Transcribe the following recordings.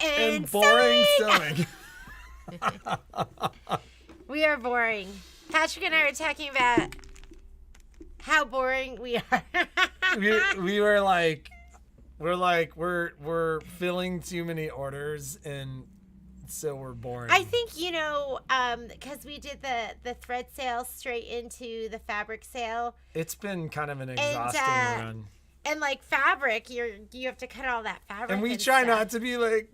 And boring sewing. We are boring. Patrick and I are talking about how boring we are. we're filling too many orders, and so we're boring. I think, because we did the thread sale straight into the fabric sale. It's been kind of an exhausting run. And like fabric, you have to cut all that fabric. And we try not to be like,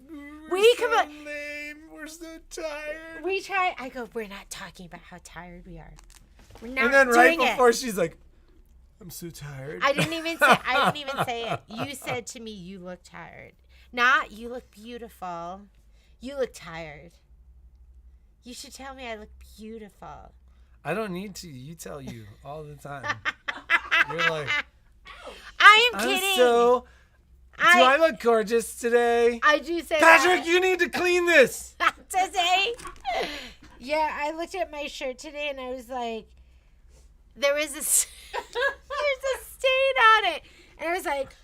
we so lame. We're so tired. We try. I go, we're not talking about how tired we are. We're not. And then right before she's like, I'm so tired. I didn't even say it. You said to me, you look tired. Not, you look beautiful. You look tired. You should tell me I look beautiful. I don't need to. You tell you all the time. You're like, I am kidding. Do I look gorgeous today? I do say Patrick, that. you need to clean this. Today? Yeah, I looked at my shirt today and I was like, there's a stain on it. And I was like,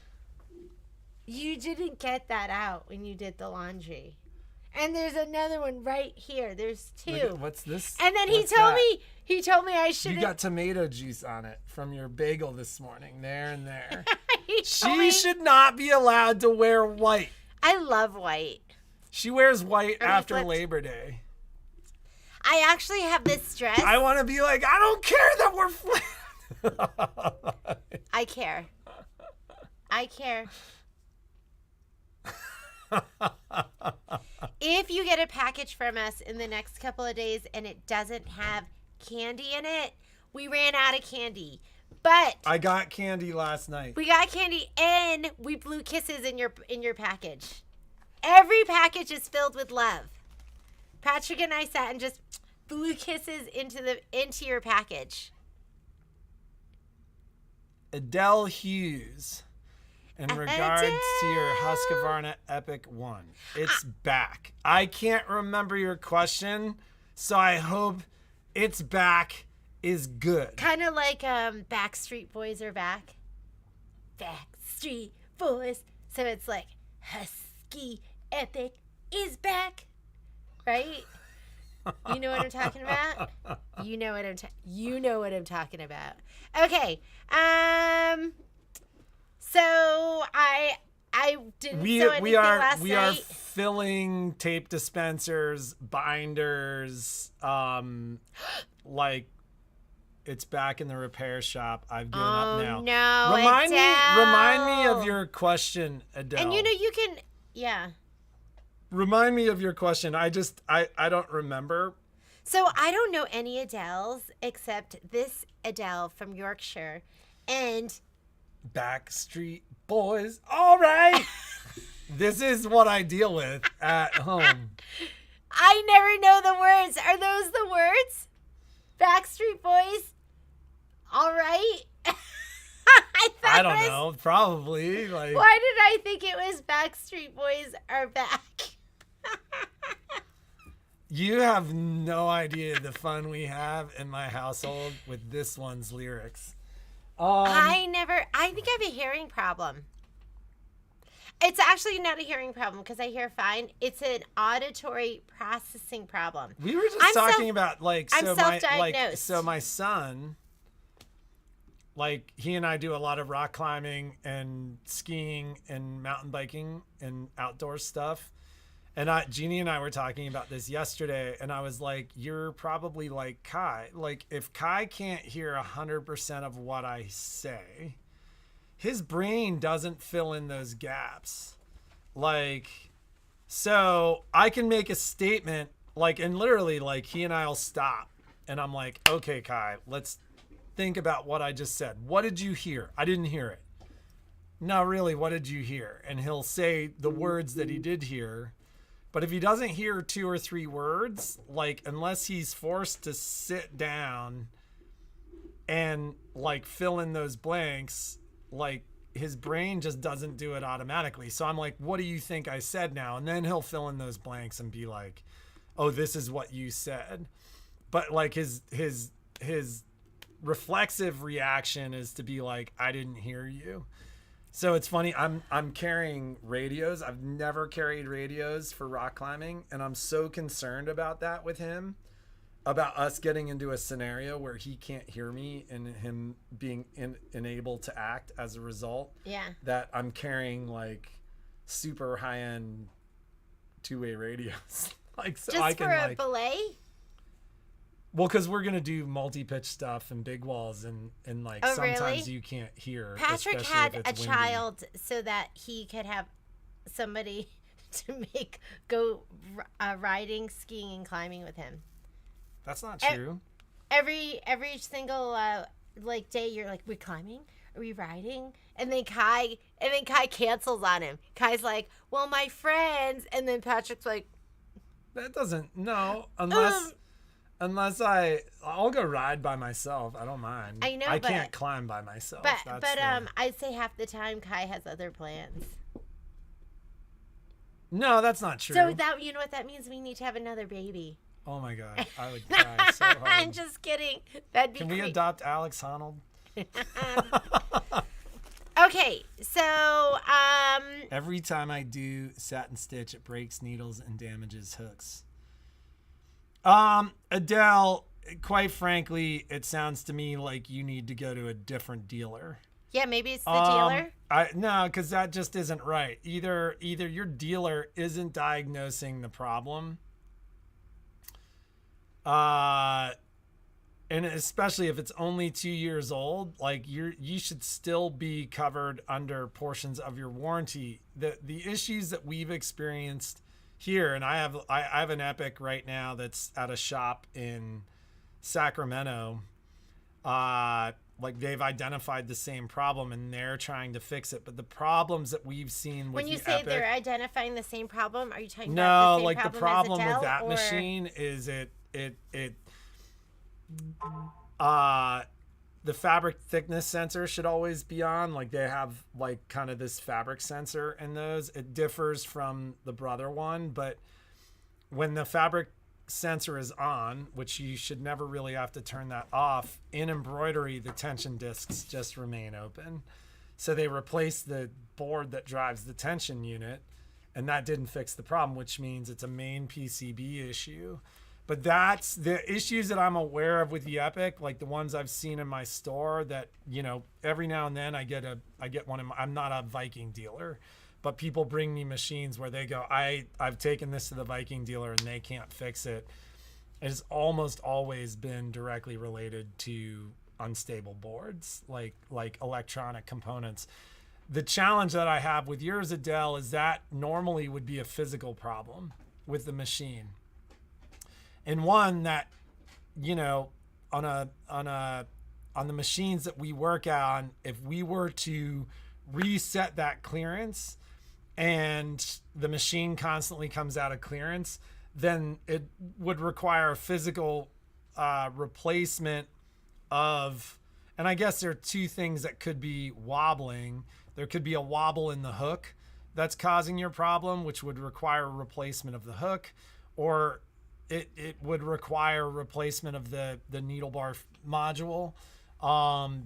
you didn't get that out when you did the laundry. And there's another one right here. There's two. What's this? And then he told me I should. You got tomato juice on it from your bagel this morning. There and there. She should not be allowed to wear white. I love white. She wears white after Labor Day. I actually have this dress. I want to be like, I don't care that we're flat. I care. I care. If you get a package from us in the next couple of days and it doesn't have candy in it, we ran out of candy. But I got candy last night. We got candy and we blew kisses in your package. Every package is filled with love. Patrick and I sat and just blew kisses into your package. Adele Hughes. In regards to your Husqvarna Epic 1, it's back. I can't remember your question, so I hope it's back is good. Kind of like Backstreet Boys are back. Backstreet Boys. So it's like Husky Epic is back, right? You know what I'm talking about? You know what I'm talking about. Okay. So I didn't sew anything last night. We are filling tape dispensers, binders, like it's back in the repair shop. I've given up now. No, remind me of your question, Adele. And you can, yeah. Remind me of your question. I don't remember. So I don't know any Adeles except this Adele from Yorkshire, and Backstreet Boys. All right. This is what I deal with at home. I never know the words. Are those the words? Backstreet Boys. All right. I don't know. Probably. Like. Why did I think it was Backstreet Boys are back? You have no idea the fun we have in my household with this one's lyrics. I think I have a hearing problem. It's actually not a hearing problem because I hear fine. It's an auditory processing problem. We were just talking about like, I'm self-diagnosed. So my son, like he and I do a lot of rock climbing and skiing and mountain biking and outdoor stuff. And Jeannie and I were talking about this yesterday, and I was like, you're probably like Kai. Like, if Kai can't hear 100% of what I say, his brain doesn't fill in those gaps. Like, so I can make a statement, like, and literally, like, he and I will stop. And I'm like, okay, Kai, let's think about what I just said. What did you hear? I didn't hear it. No, really, what did you hear? And he'll say the words that he did hear. But if he doesn't hear 2 or 3 words, like unless he's forced to sit down and like fill in those blanks, like his brain just doesn't do it automatically. So I'm like, what do you think I said now? And then he'll fill in those blanks and be like, oh, this is what you said. But like his reflexive reaction is to be like, I didn't hear you. So it's funny. I'm carrying radios. I've never carried radios for rock climbing, and I'm so concerned about that with him, about us getting into a scenario where he can't hear me and him being unable to act as a result. Yeah. That I'm carrying like super high end two-way radios, like so Just I can for a like. belay? Well, because we're gonna do multi-pitch stuff and big walls, and like Oh, sometimes really? you can't hear. Patrick especially had if a it's windy. child so that he could have somebody to go riding, skiing, and climbing with him. That's not true. Every single like day, you're like, we climbing? Are we riding? And then Kai cancels on him. Kai's like, well, my friends, and then Patrick's like, That doesn't unless I'll go ride by myself. I don't mind. I know, I but- can't climb by myself. but I'd say half the time Kai has other plans. No, that's not true. So that, you know what that means? We need to have another baby. Oh my god, I would cry so hard. I'm just kidding. That'd be Can we adopt Alex Honnold? Okay, so Every time I do satin stitch, it breaks needles and damages hooks. Adele, quite frankly, it sounds to me like you need to go to a different dealer. yeah, maybe it's the dealer. No, because that just isn't right. Either your dealer isn't diagnosing the problem, and especially if it's only 2 years old, like you should still be covered under portions of your warranty. The issues that we've experienced here, and I have an Epic right now that's at a shop in Sacramento. Like they've identified the same problem and they're trying to fix it. But the problems that we've seen with When you the say Epic, they're identifying the same problem, are you talking no, about the same like the problem problem as Adele, with that or... machine is the fabric thickness sensor should always be on. Like they have like kind of this fabric sensor in those. It differs from the brother one, but when the fabric sensor is on, which you should never really have to turn that off, in embroidery the tension discs just remain open. So they replaced the board that drives the tension unit, and that didn't fix the problem, which means it's a main PCB issue. But that's the issues that I'm aware of with the Epic, like the ones I've seen in my store, that, you know, every now and then I get one in I'm not a Viking dealer, but people bring me machines where they go, I've taken this to the Viking dealer and they can't fix it. It's almost always been directly related to unstable boards, like electronic components. The challenge that I have with yours, Adele, is that normally would be a physical problem with the machine. And one that, you know, on the machines that we work on, if we were to reset that clearance and the machine constantly comes out of clearance, then it would require a physical replacement of, and I guess there are two things that could be wobbling. There could be a wobble in the hook that's causing your problem, which would require a replacement of the hook, or it would require replacement of the needle bar module,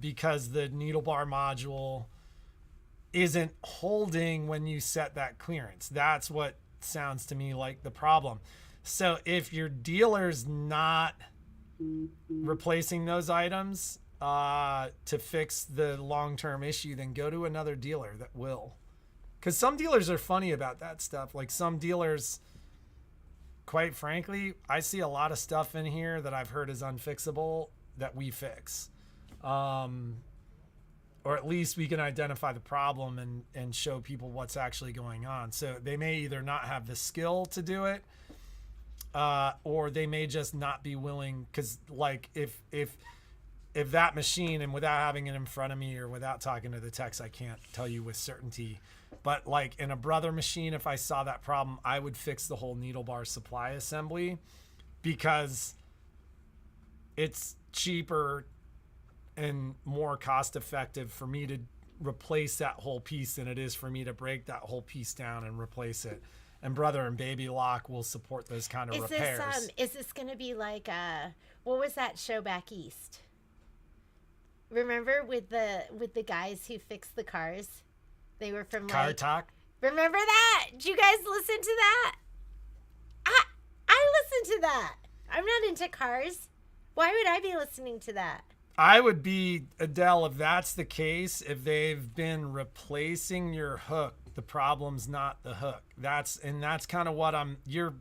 because the needle bar module isn't holding when you set that clearance. That's what sounds to me like the problem. So if your dealer's not replacing those items to fix the long-term issue, then go to another dealer that will. Because some dealers are funny about that stuff. Like some dealers, quite frankly, I see a lot of stuff in here that I've heard is unfixable that we fix. Or at least we can identify the problem and show people what's actually going on. So they may either not have the skill to do it, or they may just not be willing. Because like if that machine, and without having it in front of me or without talking to the techs, I can't tell you with certainty. But like in a brother machine, if I saw that problem, I would fix the whole needle bar supply assembly, because it's cheaper and more cost effective for me to replace that whole piece than it is for me to break that whole piece down and replace it. And Brother and Baby Lock will support those kind of repairs. Is this going to be like what was that show back east? Remember with the guys who fixed the cars? They were from Car like. Talk. Remember that? Did you guys listen to that? I listened to that. I'm not into cars. Why would I be listening to that? I would be, Adele, if that's the case, if they've been replacing your hook, the problem's not the hook. That's kind of what you're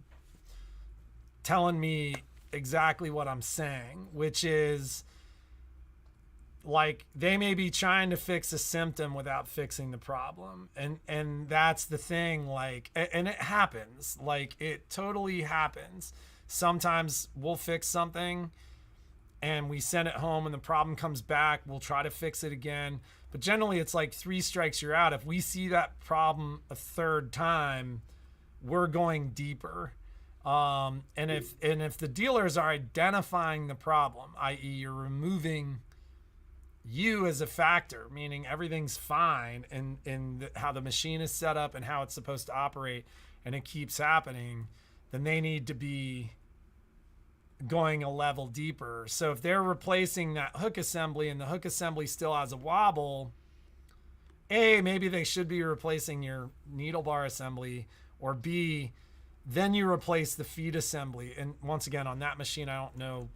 telling me exactly what I'm saying, which is like they may be trying to fix a symptom without fixing the problem. And that's the thing, like, and it happens, like it totally happens. Sometimes we'll fix something and we send it home and the problem comes back. We'll try to fix it again. But generally it's like 3 strikes, you're out. If we see that problem a third time, we're going deeper. And if the dealers are identifying the problem, i.e. you're removing you as a factor, meaning everything's fine in how the machine is set up and how it's supposed to operate, and it keeps happening, then they need to be going a level deeper. So if they're replacing that hook assembly and the hook assembly still has a wobble, A, maybe they should be replacing your needle bar assembly, or B, then you replace the feed assembly. And once again, on that machine, I don't know,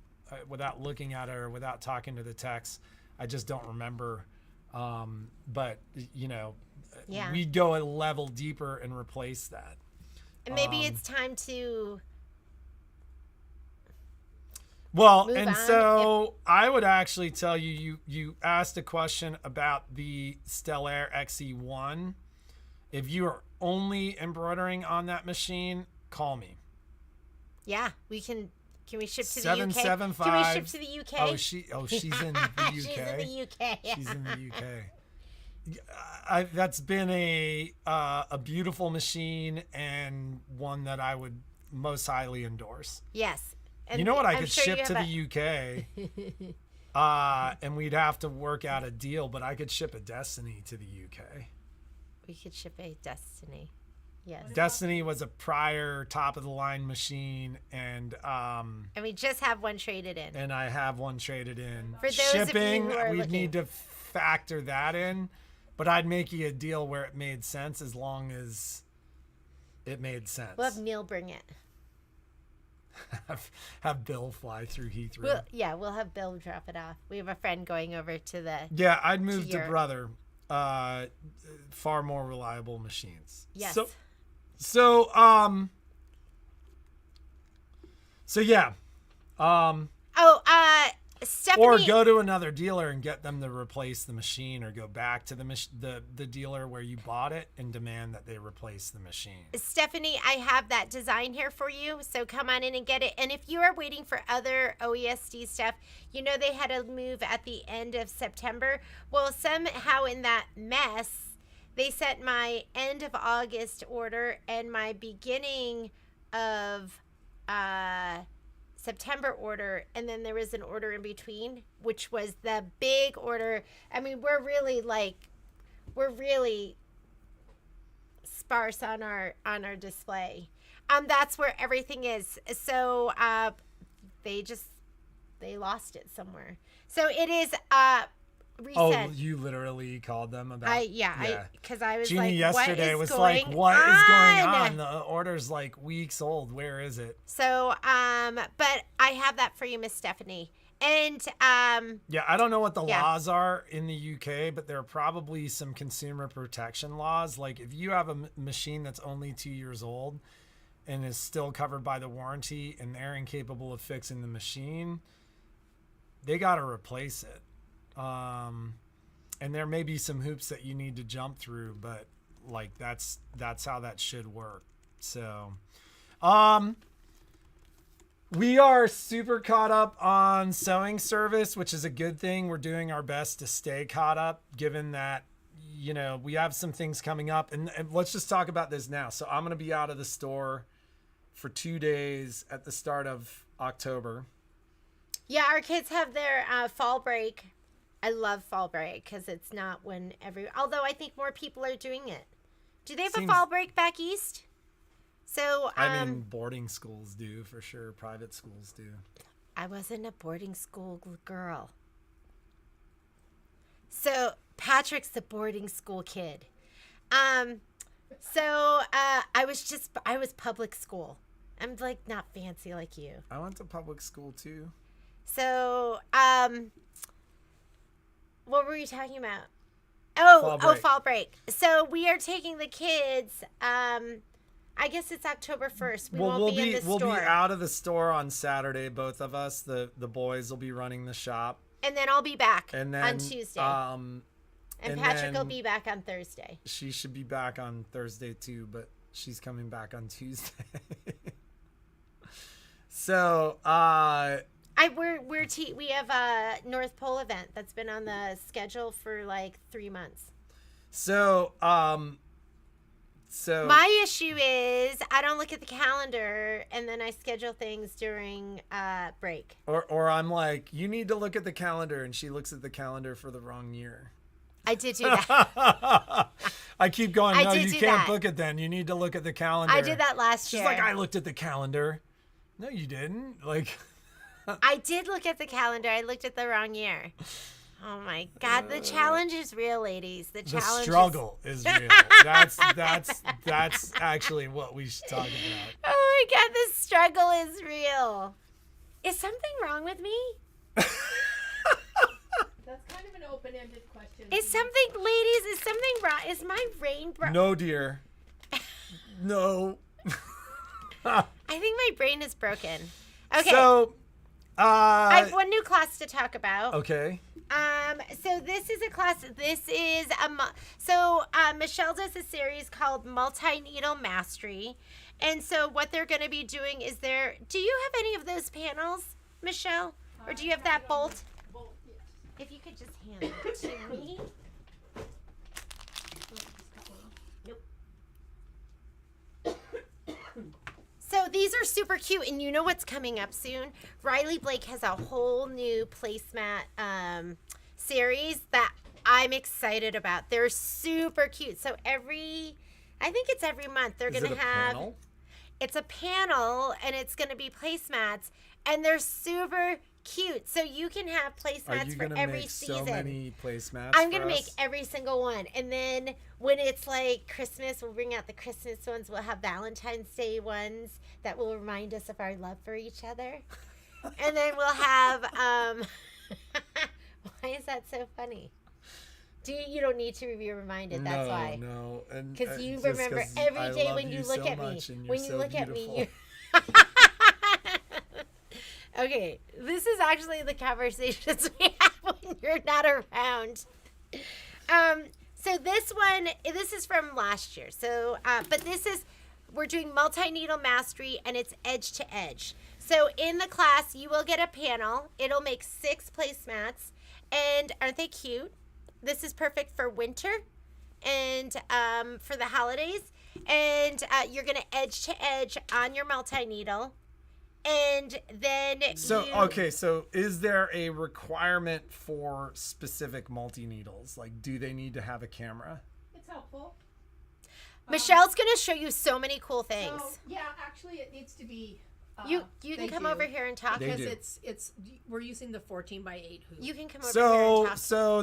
without looking at it or without talking to the techs, I just don't remember. But, you know, we'd go a level deeper and replace that. And maybe it's time to... Well, and so I would actually tell you, you asked a question about the Stellaire XE1. If you are only embroidering on that machine, call me. Yeah, we can. Can we ship to the UK? 775. Can we ship to the UK? She's in the UK. She's in the UK. She's in the UK. That's been a beautiful machine, and one that I would most highly endorse. Yes. And you know what? I I'm could sure ship to the UK, and we'd have to work out a deal, but I could ship a Destiny to the UK. We could ship a Destiny. Yes. Destiny was a prior top of the line machine, and we just have one traded in. And I have one traded in. For those shipping, of you who are we'd looking. need to factor that in, but I'd make you a deal where it made sense as long as it made sense. We'll have Neil bring it. have Bill fly through Heathrow. We'll have Bill drop it off. We have a friend going over to the... Yeah, I'd move to Brother. Far more reliable machines. Yes. So yeah. Stephanie... Or go to another dealer and get them to replace the machine, or go back to the dealer where you bought it and demand that they replace the machine. Stephanie, I have that design here for you, so come on in and get it. And if you are waiting for other OESD stuff, you know they had a move at the end of September. Well, somehow in that mess, they sent my end of August order and my beginning of September order, and then there was an order in between, which was the big order. I mean, we're really sparse on our display. That's where everything is. So they lost it somewhere. So it is resent. Oh, you literally called them about? Because I was Jeannie like, yesterday was what is going on? The order's like weeks old. Where is it? So, but I have that for you, Miss Stephanie. And yeah, I don't know what the laws are in the UK, but there are probably some consumer protection laws. Like if you have a machine that's only 2 years old and is still covered by the warranty, and they're incapable of fixing the machine, they got to replace it. And there may be some hoops that you need to jump through, but like that's how that should work. So, we are super caught up on sewing service, which is a good thing. We're doing our best to stay caught up, given that, you know, we have some things coming up, and let's just talk about this now. So I'm going to be out of the store for 2 days at the start of October. Yeah, our kids have their fall break. I love fall break because it's not when although I think more people are doing it. Do they have a fall break back east? So I mean, boarding schools do for sure. Private schools do. I wasn't a boarding school girl. So Patrick's the boarding school kid. So I was public school. I'm like not fancy like you. I went to public school too. So what were you talking about? Fall break. So we are taking the kids. I guess it's October 1st. We'll be in the store. We'll be out of the store on Saturday. Both of us. The boys will be running the shop. And then I'll be back on Tuesday. And Patrick will be back on Thursday. She should be back on Thursday too, but she's coming back on Tuesday. So we have a North Pole event that's been on the schedule for like 3 months. So my issue is I don't look at the calendar and then I schedule things during break. Or I'm like, you need to look at the calendar, and she looks at the calendar for the wrong year. I did do that. I keep going, no, you can't book it then. You need to look at the calendar. I did that last year. She's like, I looked at the calendar. No, you didn't. Like, I did look at the calendar. I looked at the wrong year. Oh my God, the challenge is real, ladies. The struggle is real. That's actually what we should talk about. Oh my God, the struggle is real. Is something wrong with me? That's kind of an open-ended question. Is something wrong? Is my brain broken? No, dear. No. I think my brain is broken. Okay. So, I have one new class to talk about. Okay. So this is a class. Michelle does a series called Multi-Needle Mastery, and so what they're going to be doing is do you have any of those panels, Michelle, or do you have that bolt? Yes. If you could just hand it to me. Nope. So these are super cute, and you know what's coming up soon? Riley Blake has a whole new placemat series that I'm excited about. They're super cute. So I think it's every month they're going to have. Panel? It's a panel, and it's going to be placemats, and they're super cute. So you can have placemats for every season. So many placemats. I'm gonna make every single one, and then when it's like Christmas, we'll bring out the Christmas ones. We'll have Valentine's Day ones that will remind us of our love for each other, and then we'll have. Why is that so funny? You don't need to be reminded. That's why. No, because you remember every day when you look at me. When you look at me, okay, this is actually the conversations we have when you're not around. So this is from last year. So, but we're doing multi-needle mastery, and it's edge to edge. So in the class, you will get a panel. It'll make 6 placemats, and aren't they cute? This is perfect for winter and for the holidays. And you're going to edge to edge on your multi-needle. And then so is there a requirement for specific multi-needles? Like, do they need to have a camera? It's helpful. Michelle's going to show you so many cool things. So, yeah, actually it needs to be... you can come over here and talk. Because we're using the 14x8 hoop. You can come over here and talk. So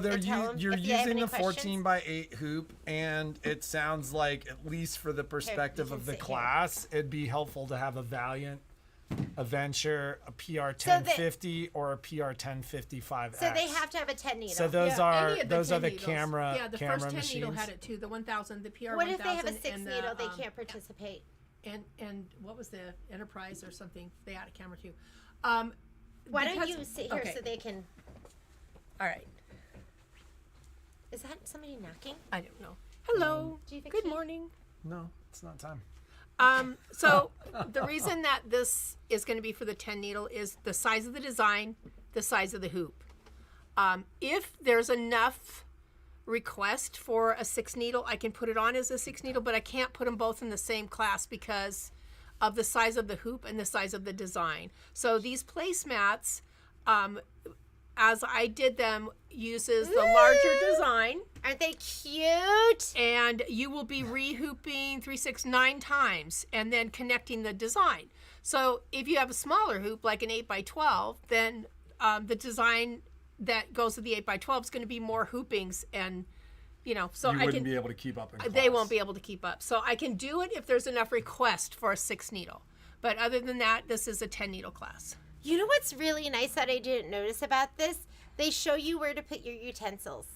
you're using the 14x8 hoop, and it sounds like, at least for the perspective of the class, it'd be helpful to have a Valiant, a Venture, a PR 1050, or a PR 1055X. So they have to have a 10 needle. So those are the camera the camera first 10 machines. needle had it too. The 1000, the PR 1000. What if they have a 6 needle? They can't participate. And what was the Enterprise or something? They had a camera too. Why don't you sit here so they can? All right. Is that somebody knocking? I don't know. Hello. Good morning. No, it's not time. So the reason that this is going to be for the 10 needle is the size of the design, the size of the hoop. If there's enough request for a 6 needle, I can put it on as a 6 needle, but I can't put them both in the same class because of the size of the hoop and the size of the design. So these placemats, as I did them, uses the larger design. Aren't they cute? And you will be re-hooping 3, 6, 9 times and then connecting the design. So if you have a smaller hoop, like an 8x12, then the design that goes with the 8x12 is going to be more hoopings and so you I wouldn't can. be able to keep up in class. They won't be able to keep up. So I can do it if there's enough request for a 6 needle. But other than that, this is a 10 needle class. You know what's really nice that I didn't notice about this? They show you where to put your utensils,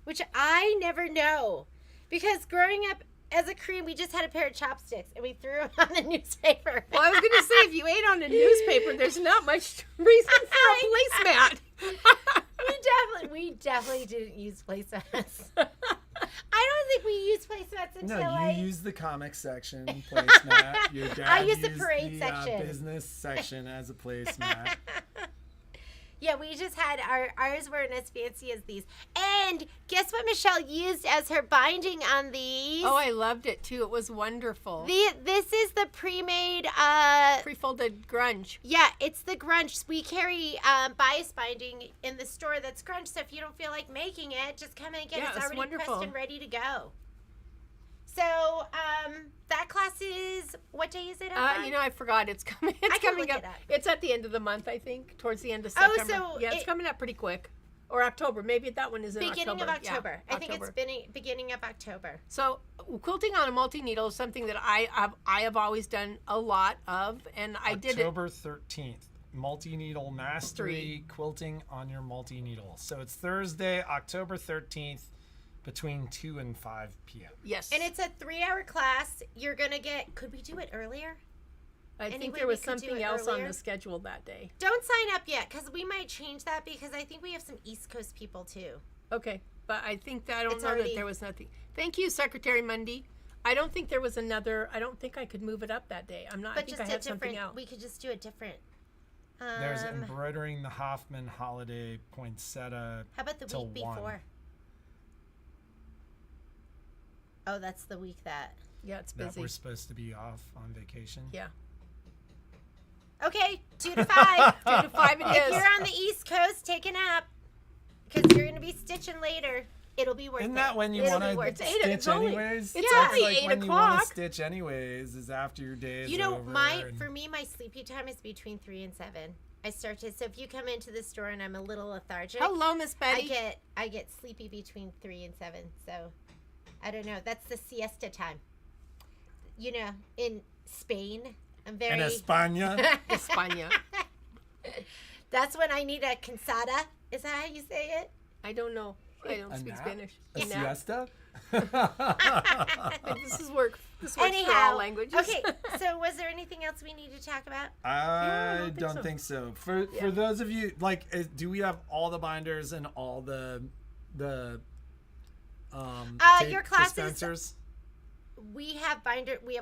which I never know. Because growing up as a Korean, we just had a pair of chopsticks and we threw them on the newspaper. Well, I was going to say, if you ate on a newspaper, there's not much reason for a placemat. We definitely didn't use placemats. I don't think we used placemats until No, you use the comic section placemat. Your dad I use the used parade section. Business section as a placemat. Yeah, we just had ours weren't as fancy as these. And guess what Michelle used as her binding on these? Oh, I loved it too. It was wonderful. This is the pre-made Pre-folded grunge. Yeah, it's the grunge. We carry bias binding in the store that's grunge, so if you don't feel like making it, just come in and get it. It's already wonderful. pressed and ready to go. So, that class is, what day is it? I forgot. It's coming. It's I can coming look up. it up. It's at the end of the month, I think, towards the end of Oh, September. so yeah, it's coming up pretty quick. Or October. Maybe that one is in beginning October. of October. Yeah, I think it's beginning of October. So quilting on a multi-needle is something that I have always done a lot of, and I did it. October 13th, multi-needle mastery quilting on your multi-needle. So it's Thursday, October 13th, between 2 and 5 p.m. Yes. And it's a 3-hour class. You're going to get, could we do it earlier? I Any think way there we was could do something it else on earlier? the schedule that day. Don't sign up yet, because we might change that, because I think we have some East Coast people, too. Okay. But I think that I don't It's know already- that there was nothing. Thank you, Secretary Mundy. I don't think there was another. I don't think I could move it up that day. I'm not. But I think just I a had something different, else. we could just do it different. There's embroidering the Hoffman holiday poinsettia. How about the till week 1. before? Oh, that's the week that. Yeah, it's That busy. we're supposed to be off on vacation. Yeah. Okay, 2 to 5. 2 to 5 it If is. you're on the East Coast, take a nap, because you're going to be stitching later. It'll be worth it. Isn't that when you It'll want be worth to it. It's stitch only- anyways? it's That's only like 8 when you want o'clock. to stitch anyways is after your day is You know, over. for me, my sleepy time is between 3 and 7. I start to, so if you come into the store and I'm a little lethargic, Hello, Miss Betty. I get sleepy between 3 and 7. So I don't know. That's the siesta time. You know, in Spain, I'm very. in España. España. That's when I need a cansada. Is that how you say it? I don't know. I don't A speak nap? Spanish. A A nap. siesta? This is work. This works for Anyhow, all languages. okay. So was there anything else we need to talk about? I don't don't think think so. For those of you, like, do we have all the binders and all the tape your classes- dispensers? We have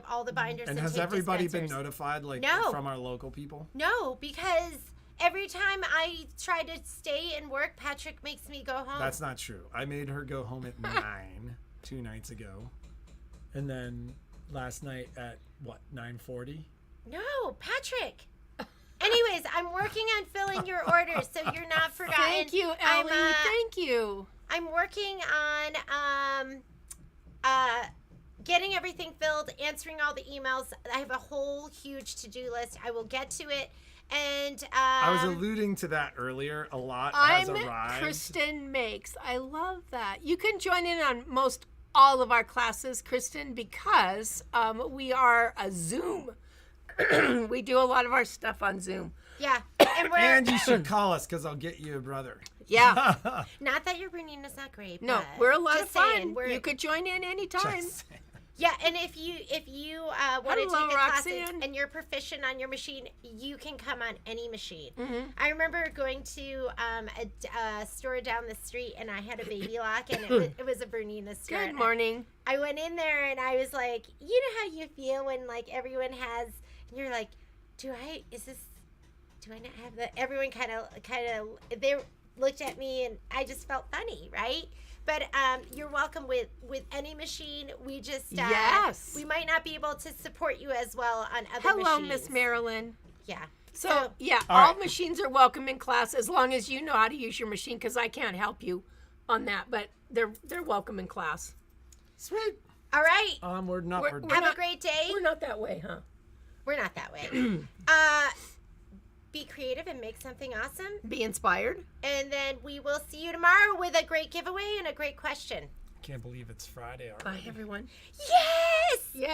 all the binders. And and has tape everybody been dispensers. notified, like, No. from our local people? No, because every time I try to stay and work, Patrick makes me go home. That's not true. I made her go home at 9 2 nights ago, and then last night at what 9:40. No, Patrick. Anyways, I'm working on filling your orders, so you're not forgotten. Thank you, I'm, Ellie. Thank you. I'm working on getting everything filled, answering all the emails. I have a whole huge to-do list. I will get to it. And I was alluding to that earlier. A lot has I'm arrived. Kristen Makes. I love that. You can join in on most all of our classes, Kristen, because we are a Zoom. We do a lot of our stuff on Zoom. yeah, and we're And you should call us because I'll get you a brother. Yeah. not that your Brunina's not great. No, but we're a lot of just saying, fun. we're- You could join in anytime. Just saying. Yeah, and if you want to Hello, take a class Roxanne. and you're proficient on your machine, you can come on any machine. Mm-hmm. I remember going to a store down the street, and I had a baby lock, and it was a Bernina store. Good morning. I went in there, and I was like, you know how you feel when, like, everyone has, and you're like, do I not have that? Everyone kind of, they looked at me, and I just felt funny, right? But you're welcome with any machine. We just Yes. we might not be able to support you as well on other Hello, machines. Miss Marilyn. Yeah. So, yeah, All all right. machines are welcome in class as long as you know how to use your machine, because I can't help you on that, but they're welcome in class. Sweet. All right. Onward and upward. We're Have not- a great day. We're not that way, huh? We're not that way. Be creative and make something awesome. Be inspired. And then we will see you tomorrow with a great giveaway and a great question. Can't believe it's Friday already. Bye, everyone. Yes!